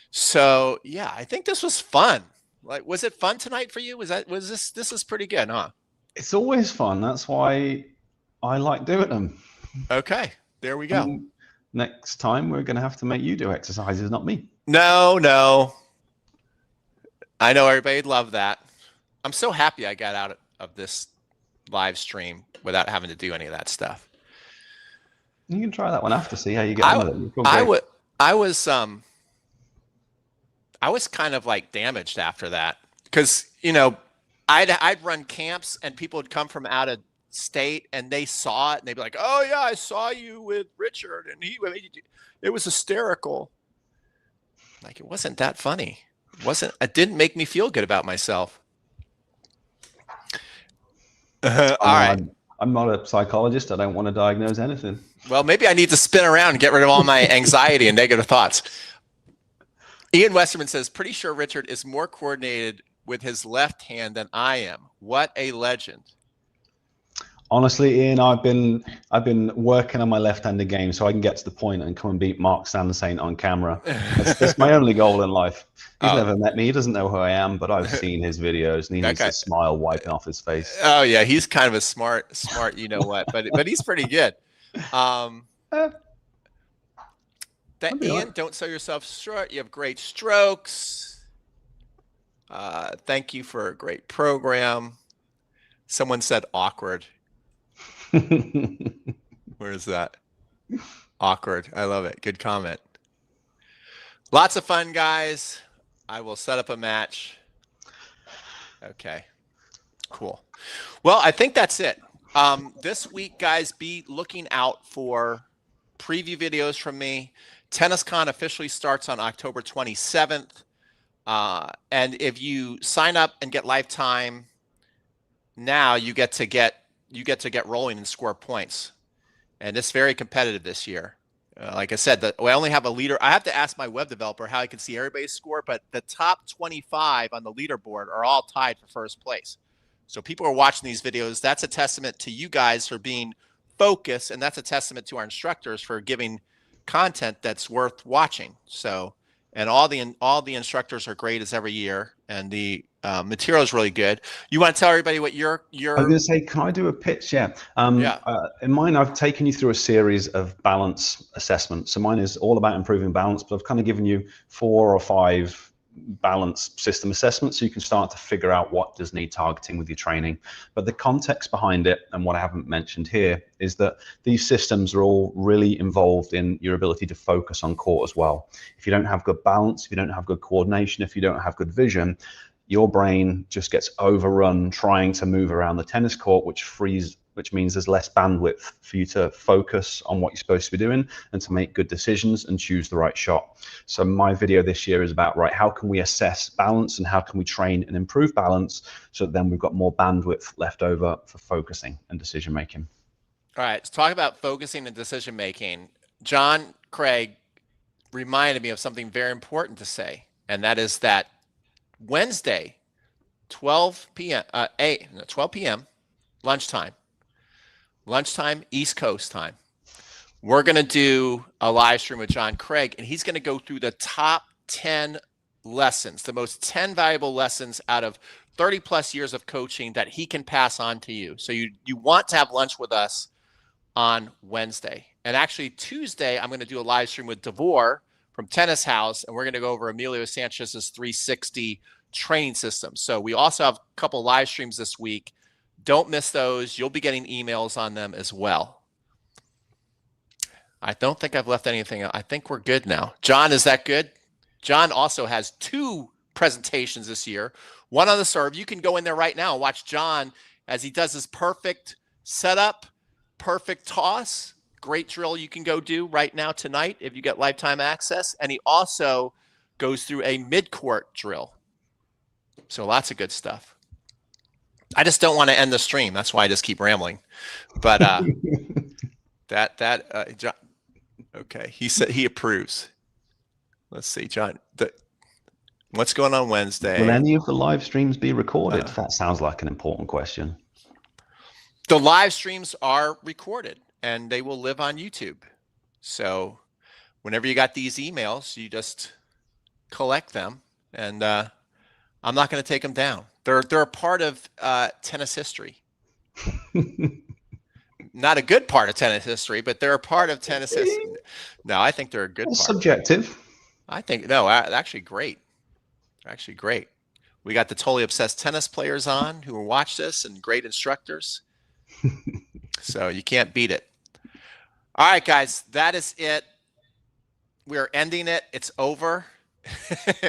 So yeah, I think this was fun. Like, was it fun tonight for you? This is pretty good, huh? It's always fun. That's why I like doing them. Okay, there we go. Next time we're going to have to make you do exercises, not me. No. I know everybody'd love that. I'm so happy I got out of this live stream without having to do any of that stuff. You can try that one after, see how you get on with it. I was kind of like damaged after that because, you know, I'd run camps and people would come from out of state and they saw it and they'd be like, oh yeah, I saw you with Richard and it was hysterical. Like, it wasn't that funny. It didn't make me feel good about myself. All right. I'm not a psychologist. I don't want to diagnose anything. Well, maybe I need to spin around and get rid of all my anxiety and negative thoughts. Ian Westerman says, pretty sure Richard is more coordinated with his left hand than I am. What a legend. Honestly, Ian, I've been working on my left-handed game so I can get to the point and come and beat Mark Sandersaint on camera. That's my only goal in life. He's never met me. He doesn't know who I am, but I've seen his videos and he needs a smile wiping off his face. Oh yeah, he's kind of a smart, you know what, but he's pretty good. Ian, don't sell yourself short. You have great strokes. Thank you for a great program. Someone said awkward. Where is that? Awkward. I love it. Good comment. Lots of fun, guys. I will set up a match. Okay. Cool. Well, I think that's it. This week, guys, be looking out for preview videos from me. TennisCon officially starts on October 27th. And if you sign up and get lifetime now, you get to get rolling and score points. And it's very competitive this year. Like I said, I only have a leader. I have to ask my web developer how I can see everybody's score, but the top 25 on the leaderboard are all tied for first place. So people are watching these videos. That's a testament to you guys for being focused, and that's a testament to our instructors for giving content that's worth watching. So, and all the instructors are great as every year, and the material is really good. You want to tell everybody what your I was going to say, can I do a pitch? Yeah. In mine, I've taken you through a series of balance assessments. So mine is all about improving balance, but I've kind of given you 4 or 5 balance system assessments so you can start to figure out what does need targeting with your training. But the context behind it, and what I haven't mentioned here, is that these systems are all really involved in your ability to focus on court as well. If you don't have good balance, if you don't have good coordination, if you don't have good vision, your brain just gets overrun trying to move around the tennis court, which means there's less bandwidth for you to focus on what you're supposed to be doing and to make good decisions and choose the right shot. So my video this year is about, right, how can we assess balance and how can we train and improve balance so that then we've got more bandwidth left over for focusing and decision making. All right, let's talk about focusing and decision making. John Craig reminded me of something very important to say, and that is that Wednesday, 12 p.m. lunchtime, East Coast time, we're going to do a live stream with John Craig, and he's going to go through the top 10 lessons, the most 10 valuable lessons out of 30 plus years of coaching that he can pass on to you. So you want to have lunch with us on Wednesday. And actually Tuesday, I'm going to do a live stream with Devore from Tennis House, and we're going to go over Emilio Sanchez's 360 training system. So we also have a couple live streams this week. Don't miss those. You'll be getting emails on them as well. I don't think I've left anything. I think we're good now. John, is that good? John also has 2 presentations this year. One on the serve. You can go in there right now and watch John as he does his perfect setup, perfect toss. Great drill you can go do right now tonight if you get lifetime access. And he also goes through a mid-court drill. So lots of good stuff. I just don't want to end the stream. That's why I just keep rambling. But John, okay, he said he approves. Let's see, John. What's going on Wednesday? Will any of the live streams be recorded? That sounds like an important question. The live streams are recorded and they will live on YouTube. So whenever you got these emails, you just collect them, and I'm not going to take them down. They're a part of tennis history. Not a good part of tennis history, but they're a part of tennis history. No, I think they're a good part. Subjective. I think, no, actually great. Actually great. We got the totally obsessed tennis players on who will watch this, and great instructors. So you can't beat it. All right, guys, that is it. We're ending it. It's over.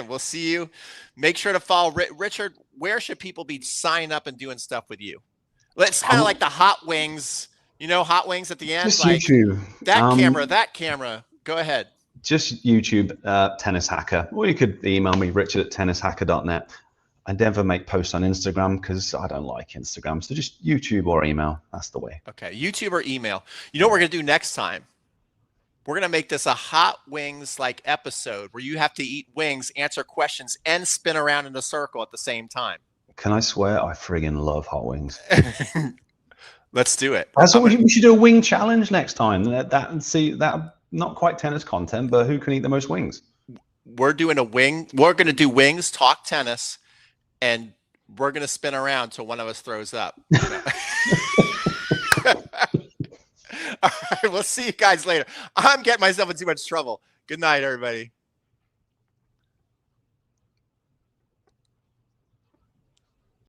We'll see you. Make sure to follow Richard. Where should people be signing up and doing stuff with you? It's kind of like the hot wings, you know, hot wings at the end. Just like YouTube. That camera. Go ahead. Just YouTube, Tennis Hacker. Or you could email me, richard@tennishacker.net. I never make posts on Instagram because I don't like Instagram. So just YouTube or email. That's the way. Okay, YouTube or email. You know what we're going to do next time? We're going to make this a hot wings like episode where you have to eat wings, answer questions, and spin around in a circle at the same time. Can I swear I friggin' love hot wings? Let's do it. That's what we should do, a wing challenge next time. That not quite tennis content, but who can eat the most wings? We're doing a wing. We're going to do wings, talk tennis, and we're going to spin around till one of us throws up. All right, we'll see you guys later. I'm getting myself in too much trouble. Good night, everybody.